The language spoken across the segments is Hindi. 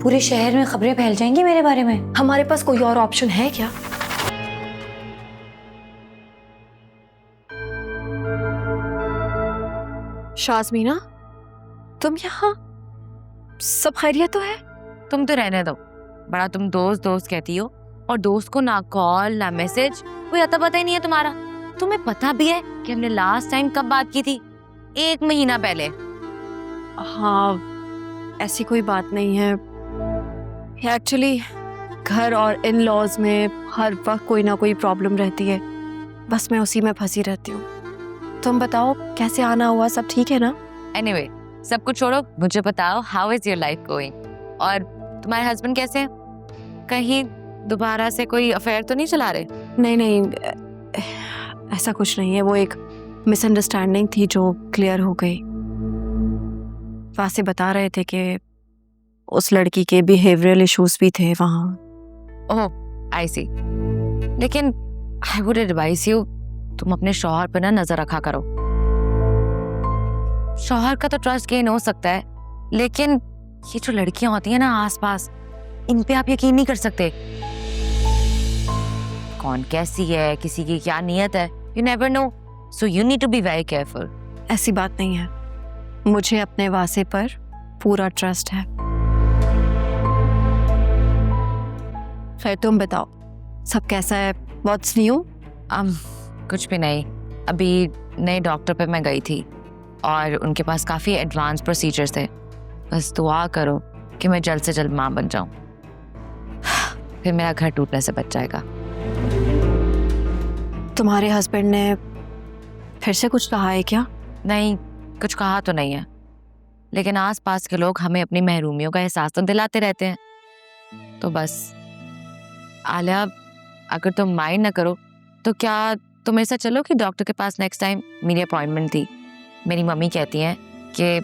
पूरे शहर में खबरें फैल जाएंगी मेरे बारे में। हमारे पास कोई और ऑप्शन है क्या? शाज़मीना, तुम यहाँ? सब खैरियत तो है? तुम तो रहने दो, बड़ा तुम दोस्त दोस्त कहती हो, और दोस्त को ना कॉल ना मैसेज, कोई अता पता ही नहीं है तुम्हारा। तुम्हें पता भी है कि हमने लास्ट टाइम कब बात की थी? 1 महीना पहले। हाँ, ऐसी कोई बात नहीं है। एक्चुअली घर और इन लॉज में हर वक्त कोई ना कोई प्रॉब्लम रहती है, बस मैं उसी में फंसी रहती हूँ। तुम बताओ कैसे आना हुआ, सब ठीक है ना? एनीवे, सब कुछ छोड़ो, मुझे बताओ how is your life going? और तुम्हारे हस्बैंड कैसे हैं? कहीं दोबारा से कोई अफेयर तो नहीं चला रहे? नहीं नहीं, ऐसा कुछ नहीं है। वो एक मिसअंडरस्टैंडिंग थी जो क्लियर हो गई। वासे बता रहे थे कि उस लड़की के बिहेवियरल इश्यूज भी थे वहाँ। ओह आई सी। लेकिन आई वुड एडवाइस यू, तुम अपने शौहर पर ना नजर रखा करो। शौहर का तो ट्रस्ट गेन हो सकता है, लेकिन ये जो लड़कियां होती हैं ना आसपास, इन पे आप यकीन नहीं कर सकते। कौन कैसी है, किसी की क्या नीयत है, you never know, so you need to be very careful. ऐसी बात नहीं है, मुझे अपने वासे पर पूरा ट्रस्ट है। खैर तुम बताओ, सब कैसा है? What's new? कुछ भी नहीं, अभी नए डॉक्टर पे मैं गई थी और उनके पास काफ़ी एडवांस प्रोसीजर्स थे। बस दुआ करो कि मैं जल्द से जल्द माँ बन जाऊँ, फिर मेरा घर टूटने से बच जाएगा। तुम्हारे हस्बैंड ने फिर से कुछ कहा है क्या? नहीं, कुछ कहा तो नहीं है, लेकिन आसपास के लोग हमें अपनी महरूमियों का एहसास तो दिलाते रहते हैं। तो बस आलिया, अगर तुम माइंड ना करो तो क्या तुम मेरे साथ चलो कि डॉक्टर के पास नेक्स्ट टाइम? मेरी अपॉइंटमेंट थी। मेरी मम्मी कहती हैं कि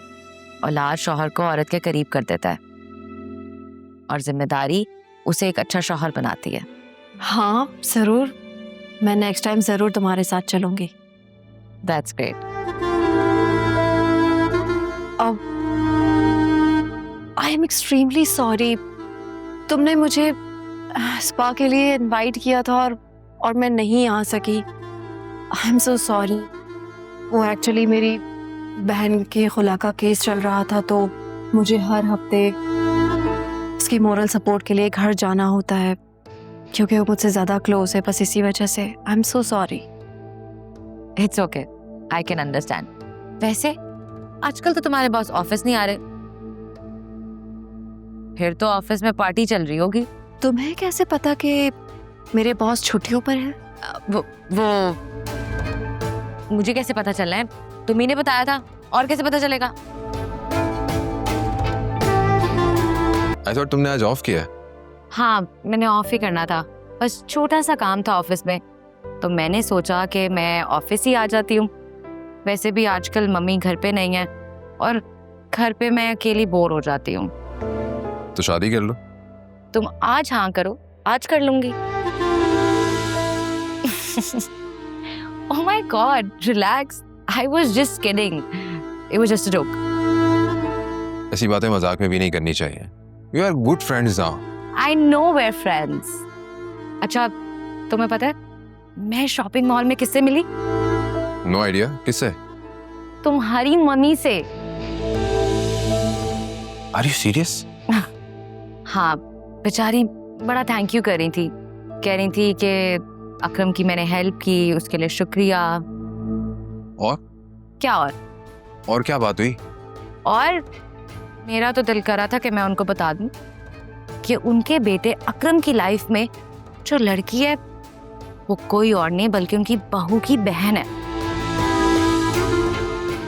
औलाद शौहर को औरत के करीब कर देता है और जिम्मेदारी उसे एक अच्छा शौहर बनाती है। हाँ ज़रूर, मैं नेक्स्ट टाइम ज़रूर तुम्हारे साथ चलूँगी। That's great. अब आई एम एक्सट्रीमली सॉरी, तुमने मुझे स्पा के लिए इनवाइट किया था और मैं नहीं आ सकी। I am so sorry. वो एक्चुअली मेरी बहन के खुला का केस चल रहा था, तो मुझे हर हफ्ते उसकी मोरल सपोर्ट के लिए घर जाना होता है, क्योंकि वो मुझसे ज़्यादा क्लोज है, बस इसी वजह से। I am so sorry. It's okay, I can understand. वैसे आजकल तो तुम्हारे बॉस ऑफिस नहीं आ रहे, फिर तो ऑफिस में पार्टी चल रही होगी। तुम्हें कैसे पता कि मेरे बॉस छुट्टियों पर हैं? वो मुझे कैसे पता चलना है? तुम्ही ने बताया था, और कैसे पता चलेगा? आई थॉट तुमने आज ऑफ किया है। हाँ, मैंने ऑफ ही करना था, बस छोटा सा काम था ऑफिस में, तो मैंने सोचा कि मैं ऑफिस ही आ जाती हूँ। वैसे भी आजकल मम्मी घर पे नहीं है और घर पे मैं अकेली बोर हो जाती हूँ। तो शादी कर लो। तुम आज हाँ करो, आज कर लूंगी। Oh my God, relax. I was just kidding. It was just a joke. ऐसी बातें मजाक में भी नहीं करनी चाहिए। We are good friends now. I know we're friends. अच्छा, तुम्हें पता है मैं शॉपिंग मॉल में किससे मिली? No idea. किससे? तुम्हारी मम्मी से। Are you serious? हाँ, बेचारी बड़ा थैंक यू कर रही थी, कह रही थी कि अकरम की मैंने हेल्प की, उसके लिए शुक्रिया। और? क्या और क्या बात हुई? और मेरा तो दिल कर रहा था कि मैं उनको बता दूं कि उनके बेटे अकरम की लाइफ में जो लड़की है वो कोई और नहीं बल्कि उनकी बहू की बहन है,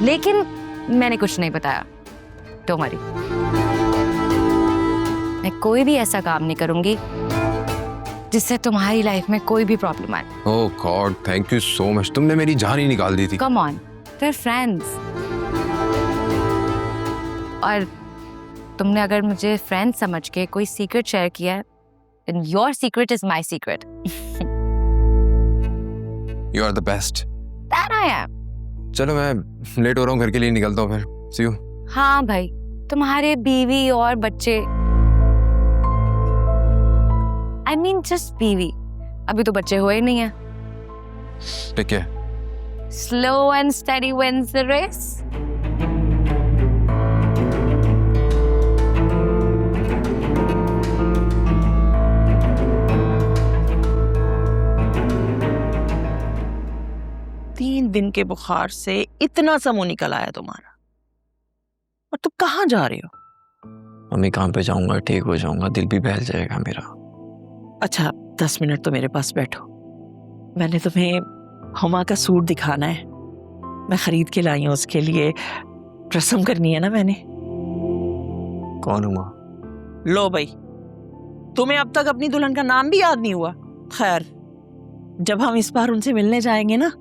लेकिन मैंने कुछ नहीं बताया। डोंट वरी, मैं कोई भी ऐसा काम नहीं करूंगी जिससे तुम्हारी लाइफ में कोई भी प्रॉब्लम आए। Oh God, thank you so much. तुमने मेरी जान ही निकाल दी थी। Come on, we're friends. और तुमने अगर मुझे फ्रेंड समझ के कोई सीक्रेट शेयर किया है, then your secret is my secret. You are the best. That I am. चलो मैं लेट हो रहा हूँ, घर के लिए निकलता हूँ फिर। See you. हाँ भाई, तुम्हारे बीवी और बच्चे मीन जस्ट बीवी। अभी तो बच्चे हुए ही नहीं है। ठीक है, slow and steady wins the race. तीन दिन के बुखार से इतना सा मुंह निकल आया तुम्हारा, और तुम कहाँ जा रहे हो? मम्मी काम पे जाऊंगा, ठीक हो जाऊंगा, दिल भी बहल जाएगा मेरा। अच्छा 10 मिनट तो मेरे पास बैठो, मैंने तुम्हें हुमा का सूट दिखाना है, मैं खरीद के लाई हूँ उसके लिए, रस्म करनी है ना मैंने। कौन हुआ? लो भाई, तुम्हें अब तक अपनी दुल्हन का नाम भी याद नहीं हुआ। खैर, जब हम इस बार उनसे मिलने जाएंगे ना,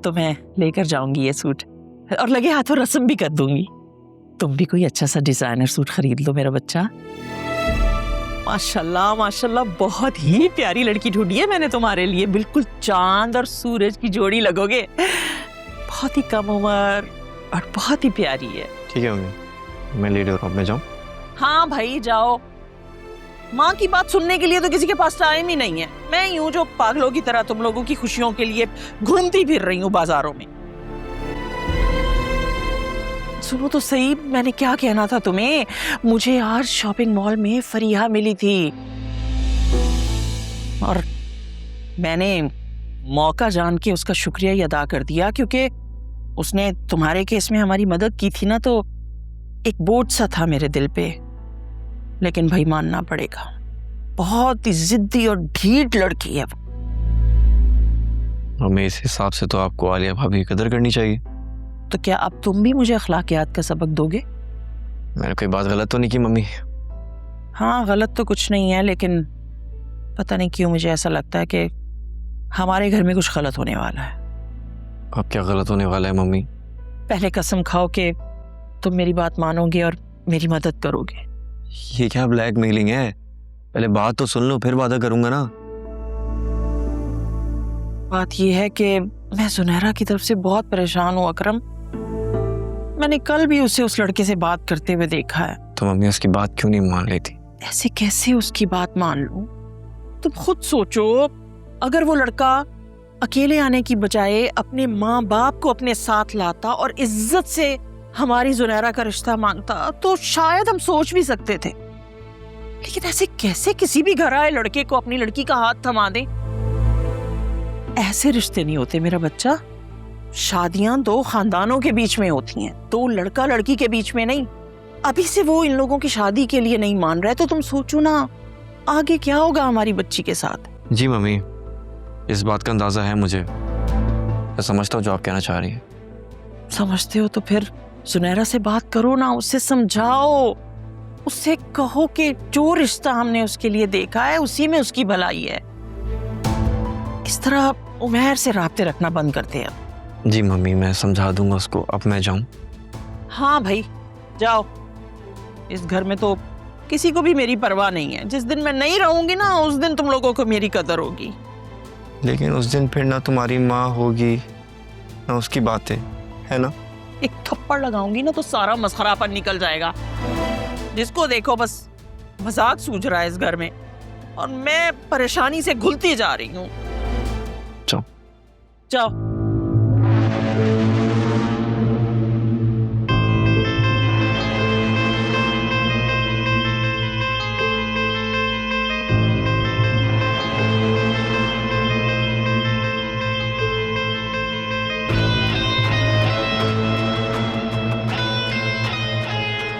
तो मैं लेकर जाऊंगी ये सूट और लगे हाथों रस्म भी कर दूंगी। तुम भी कोई अच्छा सा डिजाइनर सूट खरीद लो मेरा बच्चा। माशाल्लाह माशाल्लाह, बहुत ही प्यारी लड़की ढूंढी है मैंने तुम्हारे लिए, बिल्कुल चांद और सूरज की जोड़ी लगोगे। बहुत ही कम उम्र और बहुत ही प्यारी है। ठीक है मम्मी, मैं लेट हो रहा हूँ, मैं जाऊँ? हाँ भाई जाओ, माँ की बात सुनने के लिए तो किसी के पास टाइम ही नहीं है। मैं यूं जो पागलों की तरह तुम लोगों की खुशियों के लिए घूमती फिर रही हूँ बाजारों में। सुनो तो सही, मैंने क्या कहना था तुम्हें। मुझे आज शॉपिंग मॉल में फरीहा मिली थी और मैंने मौका जान के उसका शुक्रिया ही अदा कर दिया, क्योंकि उसने तुम्हारे केस में हमारी मदद की थी ना, तो एक बोझ सा था मेरे दिल पे। लेकिन भाई मानना पड़ेगा, बहुत ही जिद्दी और ढीठ लड़की है वो। मम्मी इस हिसाब से तो आपको आलिया भाभी की कदर करनी चाहिए। तो क्या अब तुम भी मुझे अखलाकियात का सबक दोगे? मैंने कोई बात गलत तो नहीं की मम्मी? हाँ गलत तो कुछ नहीं है, लेकिन पता नहीं क्यों मुझे ऐसा लगता है कि हमारे घर में कुछ गलत होने वाला है। अब क्या गलत होने वाला है मम्मी? पहले कसम खाओ कि तुम मेरी बात मानोगे और मेरी मदद करोगे। ये क्या ब्लैकमेलिंग है? पहले बात तो सुन लो, फिर वादा करूंगा ना। बात यह है कि मैं सुनहरा की तरफ से बहुत परेशान हूँ अकरम। मैंने कल भी उसे उस लड़के से बात करते हुए देखा है। तो मम्मी उसकी बात क्यों नहीं मान लेती? ऐसे कैसे उसकी बात मान लूं? तुम खुद सोचो, अगर वो लड़का अकेले आने की बजाय अपने माँ बाप को अपने साथ लाता और इज्जत से हमारी जुनैरा का रिश्ता मांगता, तो शायद हम सोच भी सकते थे। लेकिन ऐसे कैसे किसी भी घर आए लड़के को अपनी लड़की का हाथ थमा दे? ऐसे रिश्ते नहीं होते मेरा बच्चा। शादियां दो खानदानों के बीच में होती हैं, दो लड़का लड़की के बीच में नहीं। अभी से वो इन लोगों की शादी के लिए नहीं मान रहे, तो तुम सोचो ना आगे क्या होगा हमारी बच्ची के साथ। जी मम्मी, इस बात का अंदाजा है मुझे। मैं समझता हूँ जो आप कहना चाह रही है। समझते हो तो फिर सुनहरा से बात करो ना, उससे समझाओ, उससे कहो कि जो रिश्ता हमने उसके लिए देखा है उसी में उसकी भलाई है। इस तरह उमैर से राब्ते रखना बंद करते हैं। जी मम्मी, मैं समझा दूंगा उसको। अब मैं जाऊं? हाँ भाई जाओ, इस घर में तो किसी को भी मेरी परवाह नहीं है। जिस दिन मैं नहीं रहूंगी ना, उस दिन तुम लोगों को मेरी कदर होगी। लेकिन उस दिन फिर ना तुम्हारी माँ होगी ना उसकी बातें, है ना? एक थप्पड़ लगाऊंगी ना तो सारा मसखरापन निकल जाएगा। जिसको देखो बस मजाक सूझ रहा है इस घर में, और मैं परेशानी से घुलती जा रही हूँ। जाओ। जाओ।